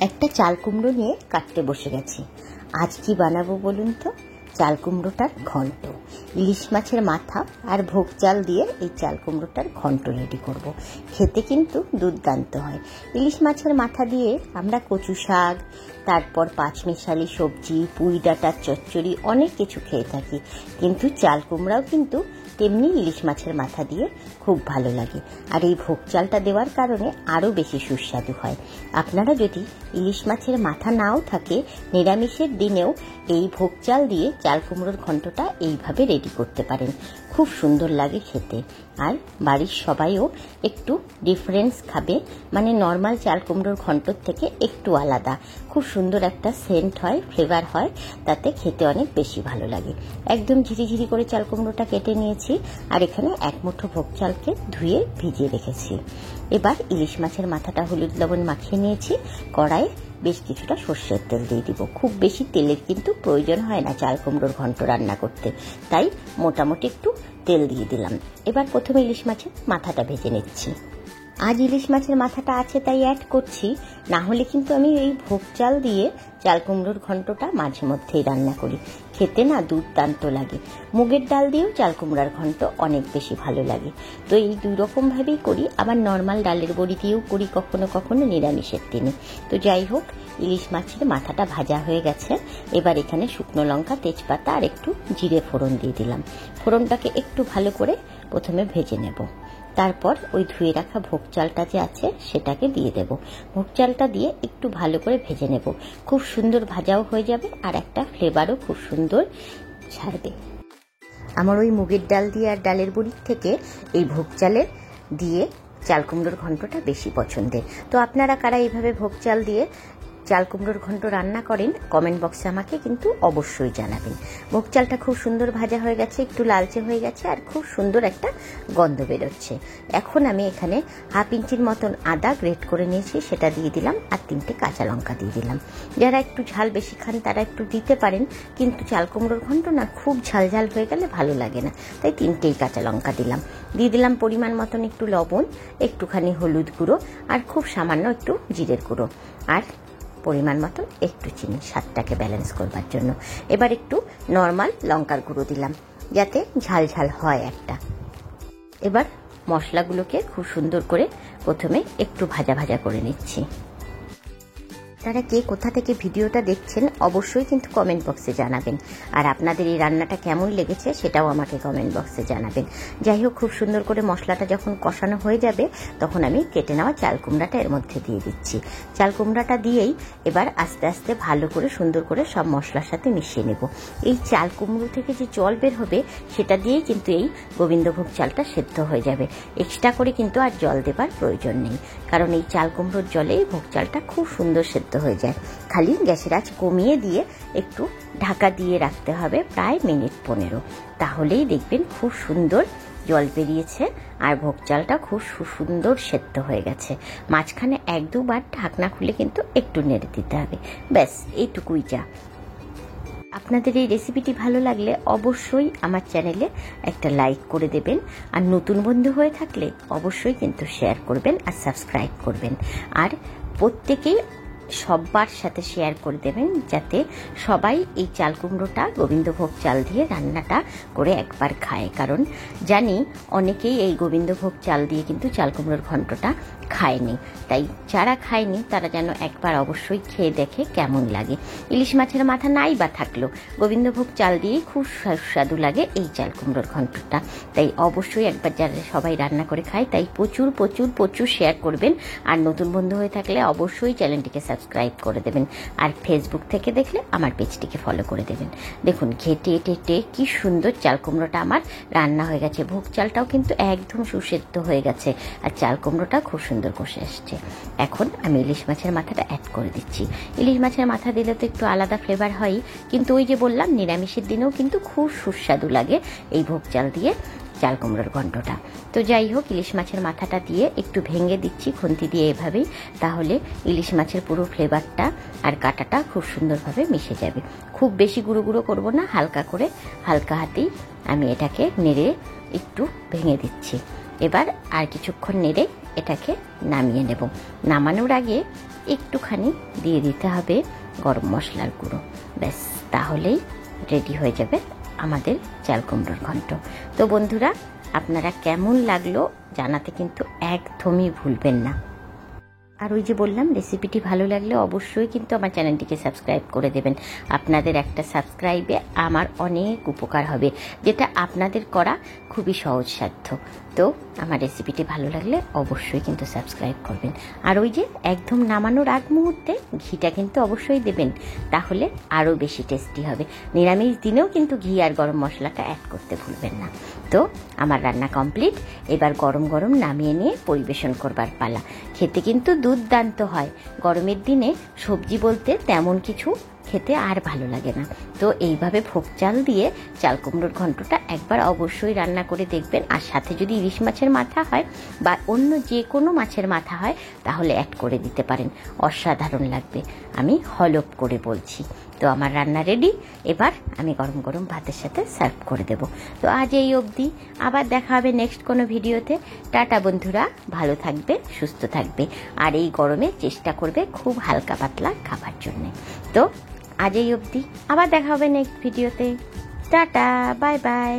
একটা চাল কুমড়ো নিয়ে কাটতে বসে গেছি। আজ কি বানাবো বলুন তো? চাল কুমড়োটার ঘন্ট। ইলিশ মাছের মাথা আর ভোগ চাল দিয়ে এই চাল কুমড়োটার ঘন্ট রেডি করব। খেতে কিন্তু দুর্দান্ত হয়। ইলিশ মাছের মাথা দিয়ে আমরা কচু শাক, তারপর পাঁচমিশালি সবজি, পুঁই ডাঁটার চচ্চড়ি অনেক কিছু খেয়ে থাকি, কিন্তু চাল কুমড়াও কিন্তু তেমনি ইলিশ মাছের মাথা দিয়ে খুব ভালো লাগে। আর এই ভোগ চালটা দেওয়ার কারণে আরও বেশি সুস্বাদু হয়। আপনারা যদি ইলিশ মাছের মাথা নাও থাকে, নিরামিষের দিনেও এই ভোগ চাল দিয়ে চাল কুমড়োর ঘন্টটা এইভাবে রেডি করতে পারেন। খুব সুন্দর লাগে খেতে। আর বাড়ির সবাইও একটু ডিফারেন্স খাবে, মানে নর্মাল চাল কুমড়োর ঘন্টর থেকে একটু আলাদা। খুব সুন্দর একটা সেন্ট হয়, ফ্লেভার হয়, তাতে খেতে অনেক বেশি ভালো লাগে। একদম ঝিরিঝিরি করে চাল কুমড়োটা কেটে নিয়েছি, আর এখানে এক মুঠো ভোগ চালকে ধুয়ে ভিজিয়ে রেখেছি। এবার ইলিশ মাছের মাথাটা হলুদ লবণ মাখিয়ে নিয়েছি। কড়াইয়ে বেশ কিছুটা সর্ষের তেল দিয়ে দিব। খুব বেশি তেলের কিন্তু প্রয়োজন হয় না চাল কুমড়োর ঘন্ট রান্না করতে, তাই মোটামুটি একটু তেল দিয়ে দিলাম। এবার প্রথমে ইলিশ মাছের মাথাটা ভেজে নিচ্ছি। আজ ইলিশ মাছের মাথাটা আছে তাই অ্যাড করছি, না হলে কিন্তু আমি এই ভোগ চাল দিয়ে চাল কুমড়োর ঘন্টটা মাঝে মধ্যেই রান্না করি। খেতে না দুর্দান্ত লাগে। মুগের ডাল দিয়েও চাল কুমড়ার ঘন্ট অনেক বেশি ভালো লাগে। তো এই দুই রকম ভাবেই করি। আবার নর্মাল ডালের বড়ি দিয়েও করি কখনো কখনো নিরামিষের দিনে। তো যাই হোক, ইলিশ মাছের মাথাটা ভাজা হয়ে গেছে। এবার এখানে শুকনো লঙ্কা, তেজপাতা আর একটু জিরে ফোড়ন দিয়ে দিলাম। ফোড়নটাকে একটু ভালো করে প্রথমে ভেজে নেব। তারপর ওই ধুয়ে রাখা ভোগ চালটা যে আছে সেটাকে দিয়ে দেব। ভোগ চালটা দিয়ে একটু ভালো করে ভেজে নেব। খুব সুন্দর ভাজাও হয়ে যাবে আর একটা ফ্লেভারও খুব সুন্দর ছাড়বে। আমার ওই মুগের ডাল দিয়ে আর ডালের বড়ির থেকে এই ভোগ চালের দিয়ে চাল কুমড়োর ঘন্টটা বেশি পছন্দের। তো আপনারা কারা এইভাবে ভোগ চাল দিয়ে চাল কুমড়োর ঘন্ট রান্না করেন, কমেন্ট বক্সে আমাকে কিন্তু অবশ্যই জানাবেন। ভোগ চালটা খুব সুন্দর ভাজা হয়ে গেছে, একটু লালচে হয়ে গেছে, আর খুব সুন্দর একটা গন্ধ বেরোচ্ছে। এখন আমি এখানে হাফ ইঞ্চির মতন আদা গ্রেট করে নিয়েছি, সেটা দিয়ে দিলাম, আর 3টে কাঁচা লঙ্কা দিয়ে দিলাম। যারা একটু ঝাল বেশি খান তারা একটু দিতে পারেন, কিন্তু চাল কুমড়োর ঘন্ট না খুব ঝাল ঝাল হয়ে গেলে ভালো লাগে না, তাই 3টেই কাঁচা লঙ্কা দিলাম। দিয়ে দিলাম পরিমাণ মতন একটু লবণ, একটুখানি হলুদ গুঁড়ো, আর খুব সামান্য একটু জিরের গুঁড়ো, আর পরিমাণ মতো একটু চিনি, স্বাদটাকে ব্যালেন্স করবার জন্য। এবার একটু নর্মাল লঙ্কার গুঁড়ো দিলাম, যাতে ঝাল ঝাল হয় একটা। এবার মশলাগুলোকে খুব সুন্দর করে প্রথমে একটু ভাজা ভাজা করে নিচ্ছি। আপনারা কে কোথা থেকে ভিডিওটা দেখছেন অবশ্যই কিন্তু কমেন্ট বক্সে জানাবেন, আর আপনাদের এই রান্নাটা কেমন লেগেছে সেটাও আমাকে কমেন্ট বক্সে জানাবেন। যাই হোক, খুব সুন্দর করে মশলাটা যখন কষানো হয়ে যাবে তখন আমি কেটে নেওয়া চাল কুমড়াটা এর মধ্যে দিয়ে দিচ্ছি। চাল কুমড়াটা দিয়েই এবার আস্তে আস্তে ভালো করে সুন্দর করে সব মশলার সাথে মিশিয়ে নেব। এই চাল কুমড়ো থেকে যে জল বের হবে সেটা দিয়েই কিন্তু এই গোবিন্দভোগ চালটা সেদ্ধ হয়ে যাবে। এক্সট্রা করে কিন্তু আর জল দেবার প্রয়োজন নেই, কারণ এই চাল কুমড়োর জলেই ভোগ চালটা খুব সুন্দর সেদ্ধ হয়ে যায়। খালি গ্যাসের আঁচ কমিয়ে দিয়ে একটু ঢাকা দিয়ে রাখতে হবে প্রায় মিনিট 15, তাহলেই দেখবেন খুব সুন্দর জল বেরিয়েছে আর ভোগ চালটা খুব সুন্দর সেদ্ধ হয়ে গেছে। মাঝখানে 1-2 বার ঢাকনা খুলে কিন্তু একটু নেড়ে দিতে হবে, ব্যাস এইটুকুই যা। আপনাদের এই রেসিপিটি ভালো লাগলে অবশ্যই আমার চ্যানেলে একটা লাইক করে দেবেন, আর নতুন বন্ধু হয়ে থাকলে অবশ্যই কিন্তু শেয়ার করবেন আর সাবস্ক্রাইব করবেন, আর প্রত্যেকেই সবার সাথে শেয়ার করে দেবেন, যাতে সবাই এই চাল কুমড়োটা গোবিন্দভোগ চাল দিয়ে রান্নাটা করে একবার খায়। কারণ জানি অনেকেই এই গোবিন্দভোগ চাল দিয়ে কিন্তু চাল কুমড়োর ঘন্টটা খায়নি, তাই যারা খায়নি তারা যেন একবার অবশ্যই খেয়ে দেখে কেমন লাগে। ইলিশ মাছের মাথা নাই বা থাকলো, গোবিন্দভোগ চাল দিয়েই খুব সুস্বাদু লাগে এই চাল কুমড়োর ঘন্টটা। তাই অবশ্যই একবার যারা সবাই রান্না করে খায়, তাই প্রচুর প্রচুর প্রচুর শেয়ার করবেন, আর নতুন বন্ধু হয়ে থাকলে অবশ্যই চ্যানেলটিকে সাবস্ক্রাইব করে দেবেন, আর ফেসবুক থেকে দেখলে আমার পেজটিকে ফলো করে দেবেন। দেখুন ঘেটে টেটে কি সুন্দর চাল কুমড়োটা আমার রান্না হয়ে গেছে। ভোগ চালটাও কিন্তু একদম সুসেদ্ধ হয়ে গেছে, আর চাল কুমড়োটা খুব সুন্দর কষে আসছে। এখন আমি ইলিশ মাছের মাথাটা অ্যাড করে দিচ্ছি। ইলিশ মাছের মাথা দিলে তো একটু আলাদা ফ্লেভার হয়, কিন্তু ওই যে বললাম নিরামিষের দিনেও কিন্তু খুব সুস্বাদু লাগে এই ভোগ চাল দিয়ে চাল কুমড়োর ঘন্টটা। তো যাই হোক, ইলিশ মাছের মাথাটা দিয়ে একটু ভেঙে দিচ্ছি খুন্তি দিয়ে এভাবেই, তাহলে ইলিশ মাছের পুরো ফ্লেভারটা আর কাঁটাটা খুব সুন্দরভাবে মিশে যাবে। খুব বেশি গুঁড়ো গুঁড়ো করবো না, হালকা করে হালকা হাতেই আমি এটাকে নেড়ে একটু ভেঙে দিচ্ছি। এবার আর কিছুক্ষণ নেড়ে এটাকে নামিয়ে নেব। নামানোর আগে একটুখানি দিয়ে দিতে হবে গরম মশলার গুঁড়ো। ব্যাস, তাহলেই রেডি হয়ে যাবে আমাদের চাল কুমড়োর ঘন্ট। তো বন্ধুরা, আপনারা কেমন লাগলো জানাতে কিন্তু একদমই ভুলবেন না। আর ওই যে বললাম, রেসিপিটি ভালো লাগলে অবশ্যই কিন্তু আমার চ্যানেলটিকে সাবস্ক্রাইব করে দেবেন। আপনাদের একটা সাবস্ক্রাইবে আমার অনেক উপকার হবে, যেটা আপনাদের করা খুবই সহজসাধ্য। তো আমার রেসিপিটি ভালো লাগলে অবশ্যই কিন্তু সাবস্ক্রাইব করবেন। আর ওই যে একদম নামানোর আগ মুহূর্তে ঘিটা কিন্তু অবশ্যই দেবেন, তাহলে আরও বেশি টেস্টি হবে। নিরামিষ দিনেও কিন্তু ঘি আর গরম মশলাটা অ্যাড করতে ভুলবেন না। তো আমার রান্না কমপ্লিট। এবার গরম গরম নামিয়ে নিয়ে পরিবেশন করবার পালা। খেতে কিন্তু দুর্দান্ত হয়। গরমের দিনে সবজি বলতে তেমন কিছু খেতে আর ভালো লাগে না। তো এইভাবে ভোগ চাল দিয়ে চাল কুমড়োর ঘন্টটা একবার অবশ্যই রান্না করে দেখবেন। আর সাথে যদি ইলিশ মাছের মাথা হয় বা অন্য যে কোনো মাছের মাথা হয় তাহলে অ্যাড করে দিতে পারেন, অসাধারণ লাগবে। আমি হলপ করে বলছি। তো আমার রান্না রেডি। এবার আমি গরম গরম ভাতের সাথে সার্ভ করে দেব। তো আজ এই অবধি, আবার দেখা হবে নেক্সট কোনো ভিডিওতে। টাটা বন্ধুরা, ভালো থাকবে, সুস্থ থাকবে। আর এই গরমে চেষ্টা করবে খুব হালকা পাতলা খাবার জন্যে। তো আজ এই অবধি, আবার দেখা হবে নেক্সট ভিডিওতে। Tata, bye bye.